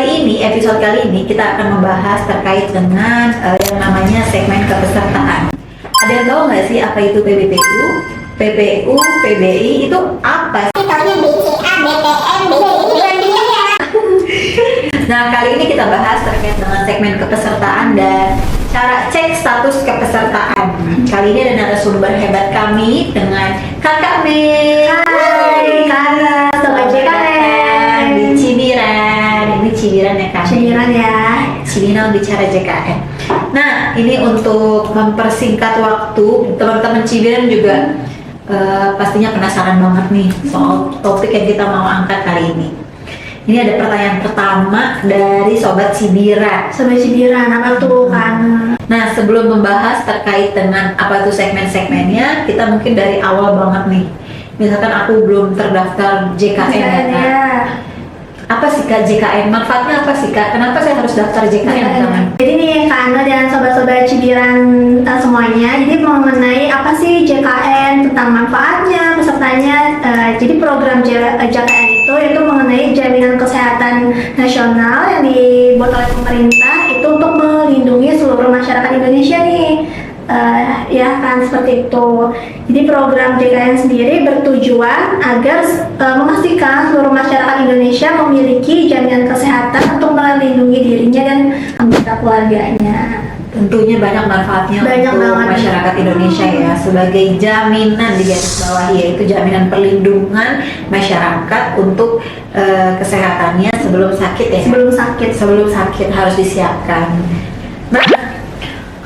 episode kali ini kita akan membahas terkait dengan yang namanya segmen kepesertaan. Ada yang tahu nggak sih apa itu PBPU, PPU, PBI itu apa? Taunya BCA, BTN, BCI. Nah, kali ini kita bahas terkait dengan segmen kepesertaan dan cara cek status kepesertaan. Kali ini ada narasumber hebat kami dengan Kakak Mei. Hai, Kakak, sobat JKN. Di Cibiran. Ini Cibiran ya, Kak? Cibiran ya. Cibiran bicara JKN. Nah, ini untuk mempersingkat waktu, teman-teman Cibiran juga pastinya penasaran banget nih soal topik yang kita mau angkat kali ini. Ini ada pertanyaan pertama dari Sobat Cibiran. Sobat Cibiran, apa tuh kan? Nah, sebelum membahas terkait dengan apa itu segmen-segmennya, kita mungkin dari awal banget nih. Misalkan aku belum terdaftar JKN ya, Kak. Ya. Apa sih Kak JKN? Manfaatnya apa sih Kak? Kenapa saya harus daftar JKN? Jadi nih Kak Ana dan sobat-sobat Cibiran semuanya, jadi mengenai apa sih JKN, tentang manfaatnya, pesertanya. Jadi program JKN itu mengenai jaminan kesehatan nasional yang dibuat oleh pemerintah itu untuk melindungi seluruh masyarakat Indonesia nih. Ya kan, seperti itu. Jadi program JKN sendiri bertujuan agar memastikan seluruh masyarakat Indonesia memiliki jaminan kesehatan untuk melindungi dirinya dan anggota keluarganya. Tentunya banyak manfaatnya untuk masyarakat Indonesia ya, sebagai jaminan di garis bawah, yaitu jaminan perlindungan masyarakat untuk kesehatannya sebelum sakit ya. Sebelum sakit harus disiapkan. Nah,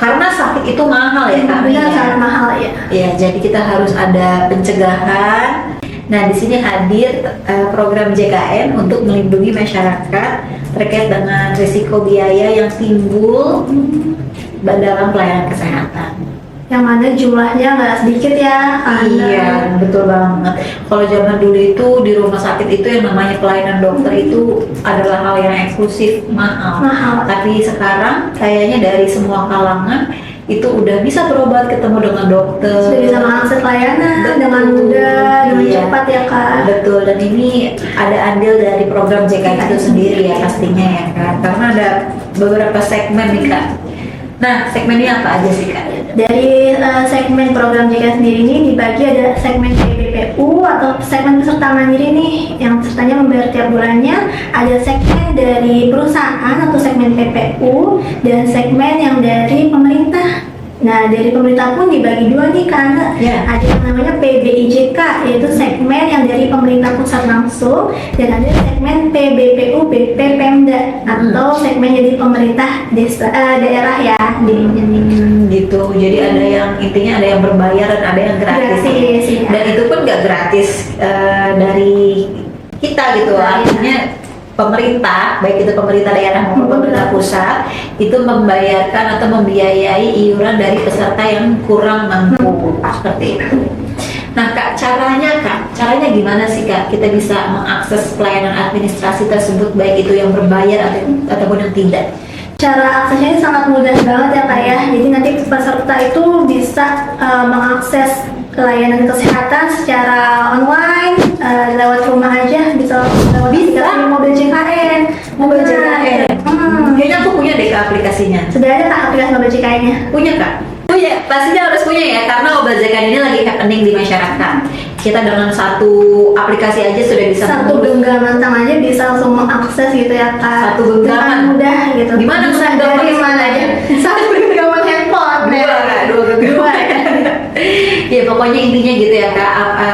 karena sakit itu mahal ya Kak. Benar, sangat mahal ya. Ya, jadi kita harus ada pencegahan. Nah, di sini hadir program JKN untuk melindungi masyarakat terkait dengan risiko biaya yang timbul dalam pelayanan kesehatan. Yang mana jumlahnya nggak sedikit ya. Iya, betul banget. Kalau zaman dulu itu di rumah sakit itu yang namanya pelayanan dokter itu adalah hal yang eksklusif, mahal. Tapi sekarang kayaknya dari semua kalangan itu udah bisa berobat, ketemu dengan dokter, sudah bisa mengakses layanan dengan mudah, dengan cepat ya Kak. Betul, dan ini ada andil dari program JKN itu sendiri ya pastinya ya Kak, karena ada beberapa segmen nih Kak. Nah, segmennya apa aja sih Kak? Dari segmen program JKN sendiri ini dibagi ada segmen PBPU atau segmen peserta mandiri nih, yang pesertanya membayar tiap bulannya. Ada segmen dari perusahaan atau segmen PPU dan segmen yang dari pemerintah. Nah, dari pemerintah pun dibagi dua nih karena ada yang namanya PBIJK, yaitu segmen yang dari pemerintah pusat langsung, dan ada segmen PBPU BP Pemda atau segmen dari pemerintah daerah ya. Gitu. Jadi ada yang intinya ada yang berbayar dan ada yang gratis. Ya. Dan itu pun nggak gratis dari kita gitu. Artinya pemerintah, baik itu pemerintah daerah maupun pemerintah pusat, itu membayarkan atau membiayai iuran dari peserta yang kurang mampu, seperti itu. Nah Kak, caranya gimana sih Kak kita bisa mengakses pelayanan administrasi tersebut, baik itu yang berbayar ataupun yang tidak? Cara aksesnya ini sangat mudah banget ya Kak ya. Jadi nanti peserta itu bisa mengakses layanan kesehatan secara online, lewat rumah aja, bisa mobil JKN. Kayaknya aku punya deh Kak aplikasinya. Sudah ada Kak aplikasi mobil JKN-nya? Punya Kak? Punya, pastinya harus punya ya, karena obat JKN ini lagi happening di masyarakat. Kita dengan satu aplikasi aja sudah bisa genggaman tangan aja bisa langsung mengakses gitu ya Kak. Satu genggaman mudah gitu. Gimana bisa dari mana aja? Satu genggaman handphone. Dua. Ya pokoknya intinya gitu ya Kak,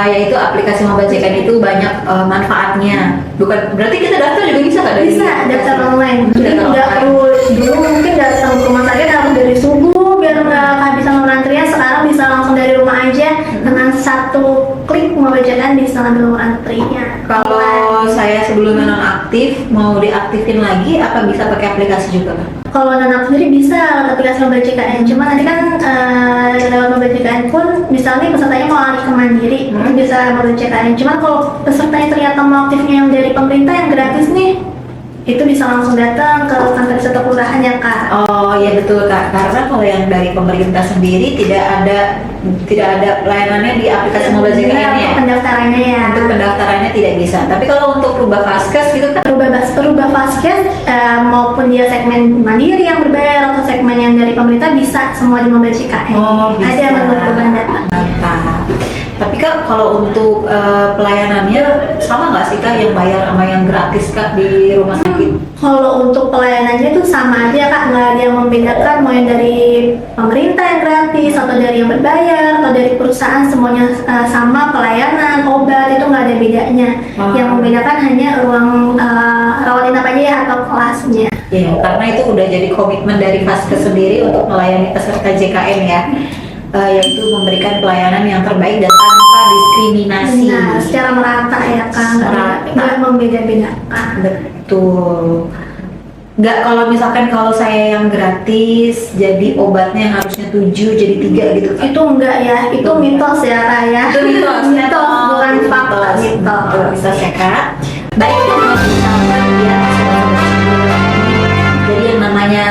yaitu aplikasi mobile JKN itu banyak manfaatnya. Bukan berarti kita daftar juga bisa Kak? Bisa daftar online. Jadi nggak perlu dulu mungkin datang ke rumah sakit harus dari subuh biar nggak kehabisan nomor antrian. Sekarang bisa langsung dari rumah aja dengan satu klik mobile JKN bisa ngambil nomor antrinya. Kalau saya sebelumnya non aktif mau diaktifin lagi, apa bisa pakai aplikasi juga Kak? Kalau non-aktif sendiri bisa lewat aplikasi mobile JKN, cuma nanti kan lewat mobile JKN pun misalnya pesertanya mau alih ke mandiri, itu bisa mobile JKN. Cuma kalau pesertanya ternyata mau aktifnya yang dari pemerintah yang gratis nih, itu bisa langsung datang ke kantor desa atau kelurahan ya Kak. Oh iya betul Kak, karena kalau yang dari pemerintah sendiri tidak ada pelayanannya di aplikasi mobile JKN ya. Untuk pendaftarannya ya. Untuk pendaftarannya tidak bisa. Tapi kalau untuk rubah Vaskes gitu kan? Rubah Vaskes maupun dia segmen mandiri yang berbayar atau segmen yang dari pemerintah bisa semua di mobile JKN. Oh bisa. Ada menu perubahan data. Mantap. Tapi Kak kalau untuk pelayanannya sama nggak sih Kak yang bayar sama yang gratis Kak di rumah sakit? Kalau untuk pelayanannya itu sama aja Kak, nggak ada yang membedakan mau yang dari pemerintah yang gratis atau dari yang berbayar atau dari perusahaan, semuanya sama pelayanan, obat itu nggak ada bedanya. Yang membedakan hanya ruang rawat inap aja ya atau kelasnya. Ya, karena itu udah jadi komitmen dari Vaskes sendiri untuk melayani peserta JKN ya. Yaitu memberikan pelayanan yang terbaik dan tanpa diskriminasi. Nah, secara merata ya kan, nggak membeda-bedakan. Betul. Nggak kalau misalkan kalau saya yang gratis, jadi obatnya yang harusnya 7 jadi 3 gitu kan? Itu enggak ya, itu mitos ya Kak ya. Itu mitos, mitos bukan fakta. Mitos ya Kak. Baik, kalau misalkan ya jadi yang namanya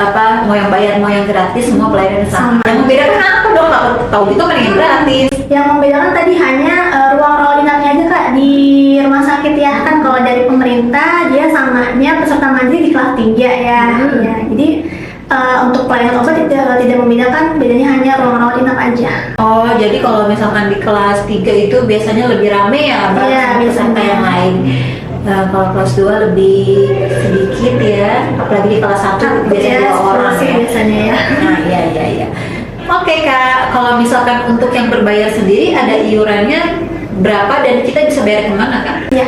apa, mau yang bayar mau yang gratis semua pelayanan sama. Yang membedakan apa dong? Kalau tahu gitu mending gratis. Yang membedakan tadi hanya ruang rawat inapnya aja Kak di rumah sakit ya kan. Kalau dari pemerintah dia samanya peserta mandiri di kelas 3 ya. Ya jadi untuk pelayanan obat tidak membedakan, bedanya hanya ruang rawat inap aja. Oh jadi kalau misalkan di kelas 3 itu biasanya lebih rame ya Iya, peserta yang lain. Kalau kelas 2 lebih sedikit ya, apalagi di kelas 1 biasanya 2 orang ya. Biasanya ya. Nah iya. Oke Kak, kalau misalkan untuk yang berbayar sendiri ada iurannya berapa dan kita bisa bayar kemana Kak? Ya,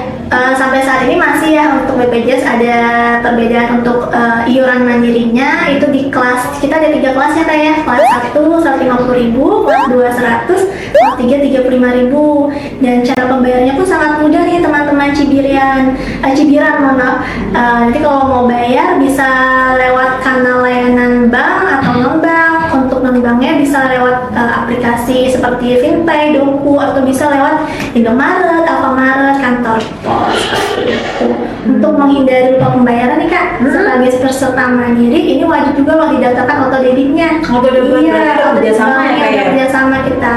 sampai saat ini masih ya untuk BPJS ada perbedaan untuk iuran mandirinya itu di kelas, kita ada 3 kelas ya Kak ya. Kelas 1 150.000, kelas 2 100, kelas 3 35.000. Dan cara pembayarannya pun sangat mudah nih teman-teman Cibiran mohon maaf. Nanti kalau mau bayar bisa lewat kanal layanan bank atau non-bank. Untuk non-banknya bisa lewat aplikasi seperti Finpay, Doku, atau bisa lewat Indomaret, Alfamaret, kantor pos. Untuk menghindari lupa pembayaran nih Kak, sebagai peserta mandiri ini wajib juga loh didaftarkan auto-debitnya. Iya, kerjasama ya Kak ya? Kerjasama kita.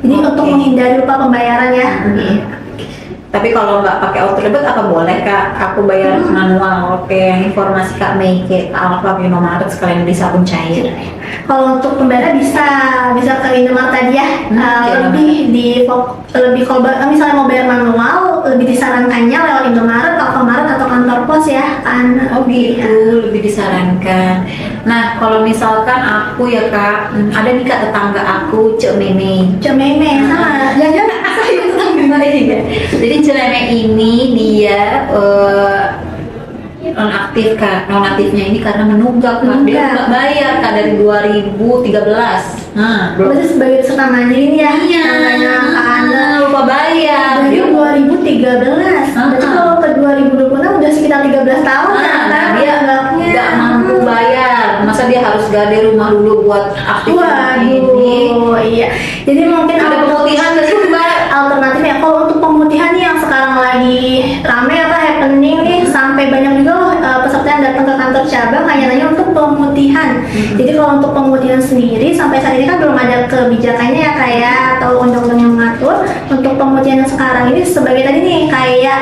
Jadi untuk menghindari lupa pembayaran ya. Tapi kalau nggak pakai auto debit apa boleh Kak? Aku bayar manual. Oke, yang informasi Kak Mei ke Alfa Indomaret sekalian beli sabun cair. Kalau untuk pembayaran bisa ke Indomaret tadi ya. Lebih kalau misalnya mau bayar manual lebih disarankannya lewat Indomaret, Alfamaret atau kantor pos ya kan. Oh gitu, lebih disarankan. Nah kalau misalkan aku ya Kak, ada nih Kak tetangga aku Cek Meme. Cek Meme sama. Jadi Cek Meme ini dia nonaktif Kak. Nonaktifnya ini karena menunggak Kak. Dia nggak bayar Kak dari 2013. Berarti sebagai peserta mandiri ya. Iya. Lupa bayar. Dari 2013. Berarti kalau ke 2026 udah sekitar 13 tahun kan? Dia nggak mampu bayar. Masa dia harus gade rumah dulu buat aktif ini? Iya. Jadi mungkin ada pemutihan ke situ Mbak. Alternatifnya kalau untuk pemutihan nih yang sekarang lagi rame happening nih, sampai banyak juga loh peserta yang datang ke kantor cabang hanya nanya untuk pemutihan. Jadi kalau untuk pemutihan sendiri sampai saat ini kan belum ada kebijakannya ya kayak atau undang-undang yang mengatur. Untuk pemutihan yang sekarang ini sebagai tadi nih kayak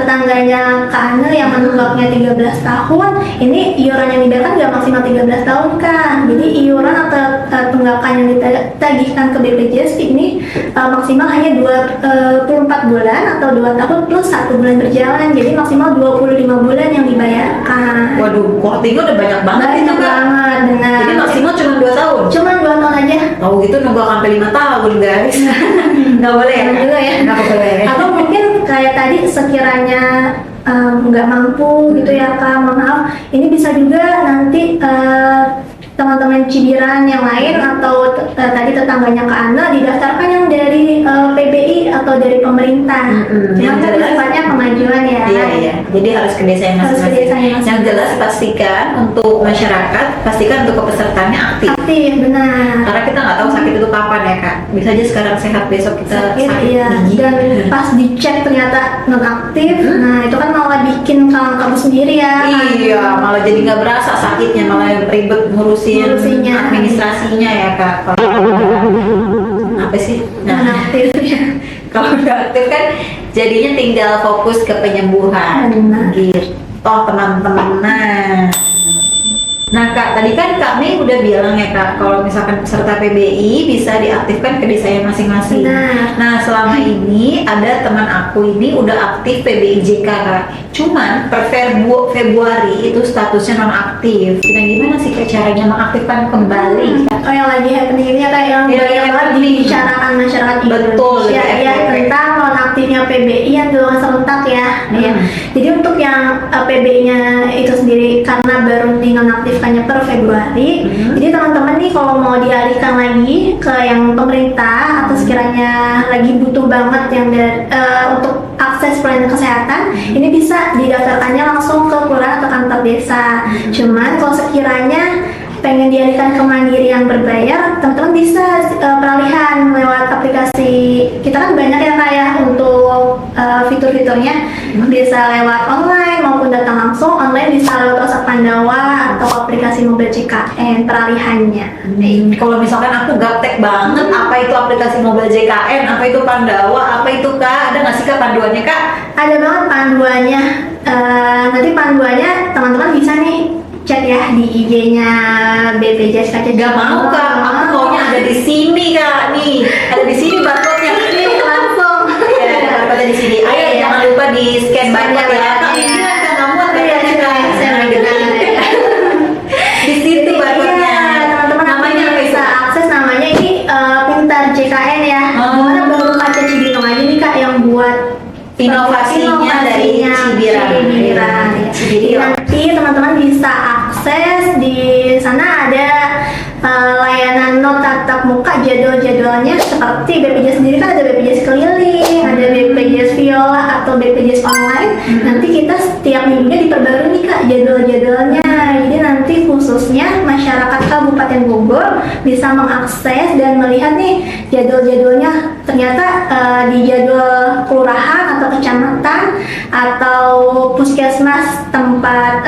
tetangganya Kak Ane yang menunggaknya 13 tahun, ini iuran yang dibayarkan nggak maksimal 13 tahun kan. Jadi iuran atau tunggakan yang ditagihkan ke BPJS ini maksimal hanya 24 bulan atau 2 tahun plus 1 bulan berjalan. Jadi maksimal 25 bulan yang dibayarkan. Waduh, kortingnya udah banyak banget itu Kak. Benar. Jadi maksimal cuma 2 tahun? Cuma 2 tahun aja. Tahu gitu nunggak sampai 5 tahun guys. Nggak boleh ya? Juga ya. Nggak boleh. Atau mungkin kayak tadi sekiranya nggak mampu gitu ya Kak, maaf. Ini bisa juga nanti teman-teman Cibiran yang lain atau tadi tetangganya Kak Ana didaftarkan yang dari PBI atau dari pemerintah. Yang sifatnya kemajuan ya. Iya. Jadi harus ke desanya Harus ke masing-masing. desanya masing-masing. Yang jelas pastikan untuk masyarakat, pastikan untuk pesertanya aktif. Aktif, benar. Karena kita nggak tahu sakit itu kapan ya kak. Bisa aja sekarang sehat, besok kita Sakit, sakit iya. gigi. Dan pas dicek ternyata non aktif, nah itu kan malah bikin kamu sendiri ya. kan? Iya, malah jadi nggak berasa sakitnya, malah ribet Ngurusinnya. administrasinya ya kak. Kalau apa sih? Non aktif ya. Kalau udah aktif kan jadinya tinggal fokus ke penyembuhan. Benar. Gitu, teman-teman. Nah kak, tadi kan kami udah bilang ya kak, kalau misalkan peserta PBI bisa diaktifkan ke desanya masing-masing. Benar. Nah selama ini ada teman aku ini udah aktif PBI JK kak. Cuman per Februari itu statusnya non aktif. Nah gimana sih kak caranya mengaktifkan kembali kak? Oh yang lagi happening ini atau yang Iya, banyak yang banget happening. dibicarakan masyarakat Betul, Indonesia lagi ya efek. tentang nonaktifnya PBI yang dilakukan serentak ya. Ya. Jadi untuk yang PBI-nya itu sendiri karena baru dinonaktifkannya per Februari, jadi teman-teman nih kalau mau dialihkan lagi ke yang pemerintah atau sekiranya lagi butuh banget yang untuk akses pelayanan kesehatan, ini bisa didaftarkannya langsung ke kelurahan atau kantor desa. Cuman kalau sekiranya pengen dialihkan ke mandiri yang berbayar, teman-teman bisa peralihan lewat aplikasi. Kita kan banyak ya kak ya untuk fitur-fiturnya, bisa lewat online maupun datang langsung. Online bisa lewat WhatsApp Pandawa atau aplikasi mobil JKN peralihannya. Kalau misalkan aku gaptek banget, apa itu aplikasi mobile JKN, apa itu Pandawa, apa itu kak? Ada nggak sih kak panduannya kak? Ada banget panduannya. Nanti panduannya teman-teman bisa nih chat ya di IG-nya BPJS KCJ. Gak mau kak, aku maunya ada di sini kak nih, ada di sini barcode-nya ini. langsung. Iya, ada barcode di sini. Ayo Iya. jangan lupa di scan barcode ya. Kak Iya. Indra, Kak Namuat, Kak Iya, Cika. saya dengar. Di situ barcode-nya. Iya, teman-teman Namanya apa bisa itu? akses namanya ini Pintar JKN ya. Oh. Gimana baru Kaca Cibinong aja nih kak yang buat Inovasinya dari Cibiran. Cibiran. Iya, Cibiran. Nanti teman-teman bisa akses di sana ada layanan not tatap muka jadwal-jadwalnya seperti BPJS sendiri kan ada BPJS keliling, ada BPJS viola atau BPJS online. Nanti kita setiap minggunya diperbarui nih kak jadwal-jadwalnya. Jadi nanti khususnya masyarakat Kabupaten Bogor bisa mengakses dan melihat nih jadwal-jadwalnya. Ternyata di jadwal kelurahan atau kecamatan atau puskesmas tempat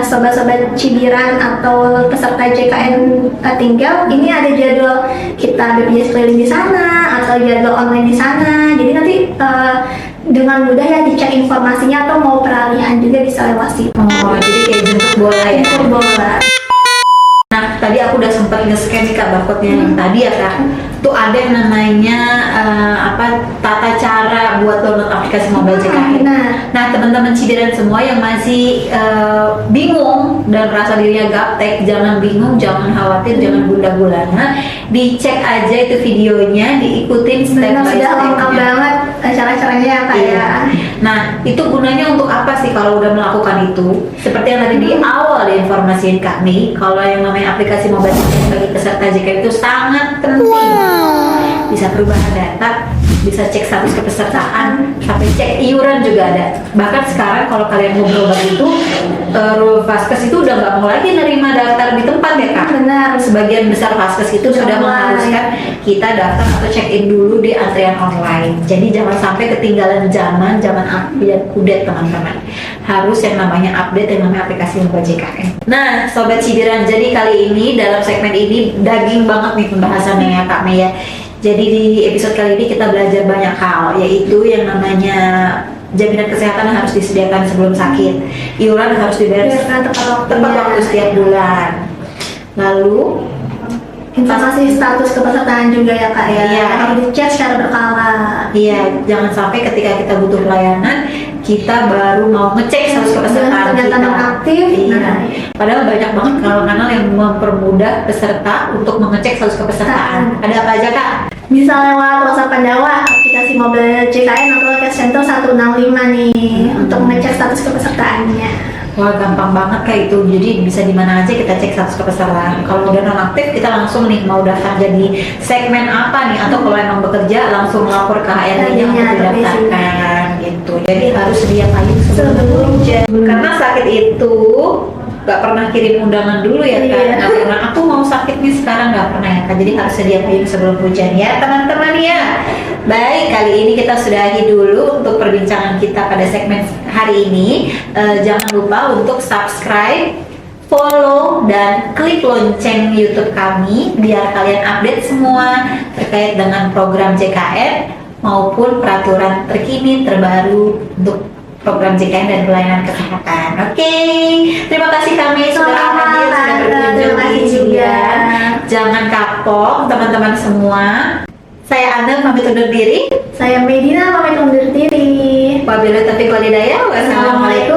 sobat-sobat Cibiran atau peserta JKN tinggal, ini ada jadwal kita BPJS keliling di sana atau jadwal online di sana. Jadi nanti dengan mudah ya dicek informasinya atau mau peralihan juga bisa lewat situ. Oh, jadi kayak jemput bola ya. Info bola. Nah, tadi aku udah sempat nge-scan nih kak barcode-nya yang tadi ya kak. Tuh ada yang namanya tata cara buat download aplikasi mobile JKN. Benar. Nah, teman-teman Cibiran semua yang masih bingung dan rasa dirinya gaptek, jangan bingung, jangan khawatir, jangan gundah gulana. Dicek aja itu videonya, diikutin step Benar, by sudah lengkap step-nya. banget cara-caranya ya kak Iya. ya. Nah, itu gunanya untuk apa sih kalau udah melakukan itu? Seperti yang tadi di awal diinformasiin kami, kalau yang namanya aplikasi mobile JKN bagi peserta JKN itu sangat penting. Bisa perubahan data, bisa cek status kepesertaan, sampai cek iuran juga ada. Bahkan sekarang kalau kalian ngobrol begitu, Vaskes itu udah nggak mau lagi nerima daftar di tempat ya kak. Benar. Sebagian besar Vaskes itu Sudah sudah online. mengharuskan kita daftar atau check in dulu di antrian online. Jadi jangan sampai ketinggalan zaman update teman-teman. Harus yang namanya update yang namanya aplikasi mobile JKN. Nah, sobat Cibiran, jadi kali ini dalam segmen ini daging banget nih pembahasannya ya Kak Mei ya. Jadi di episode kali ini kita belajar banyak hal, yaitu yang namanya jaminan kesehatan harus disediakan sebelum sakit, iuran harus dibayar Biarkan tepat tepat waktu setiap bulan. Lalu Informasi status kepesertaan juga ya kak ya. Iya. Harus dicek secara berkala. iya, jangan sampai ketika kita butuh pelayanan kita baru mau ngecek status kepesertaan ternyata kita. non-aktif. Iya. Nah, Padahal banyak banget kanal-kanal yang mempermudah peserta untuk mengecek status kepesertaan. Ada apa aja kak? bisa lewat WhatsApp Pandawa, aplikasi mobil JKN atau Cash Center 165 nih untuk mengecek status kepesertaannya. Wah gampang banget kayak itu, jadi bisa di mana aja kita cek status kepesertaan. Kalau udah nonaktif kita langsung nih mau daftar jadi segmen apa nih, atau kalau emang bekerja langsung lapor ke HRD-nya untuk HRD-nya, didaftarkan gitu. Jadi harus sedia payung sebelum hujan. Karena sakit itu nggak pernah kirim undangan dulu ya kan? Iya. Nggak pernah. Aku mau sakit nih sekarang, nggak pernah ya kan? Jadi harus sedia payung sebelum hujan ya teman-teman ya. Baik, kali ini kita sudahi dulu untuk perbincangan kita pada segmen hari ini. Jangan lupa untuk subscribe, follow, dan klik lonceng YouTube kami biar kalian update semua terkait dengan program JKN maupun peraturan terkini terbaru untuk program JKN dan pelayanan kesehatan. Oke, terima kasih kami sudah Sama-sama, hadir, sudah Tante. berkunjung Terima di kasih juga. Cibiran. Jangan kapok teman-teman semua. Saya Ana pamit undur diri. Saya Medina pamit undur diri. Wabillahi taufiq wal hidayah. Wassalamualaikum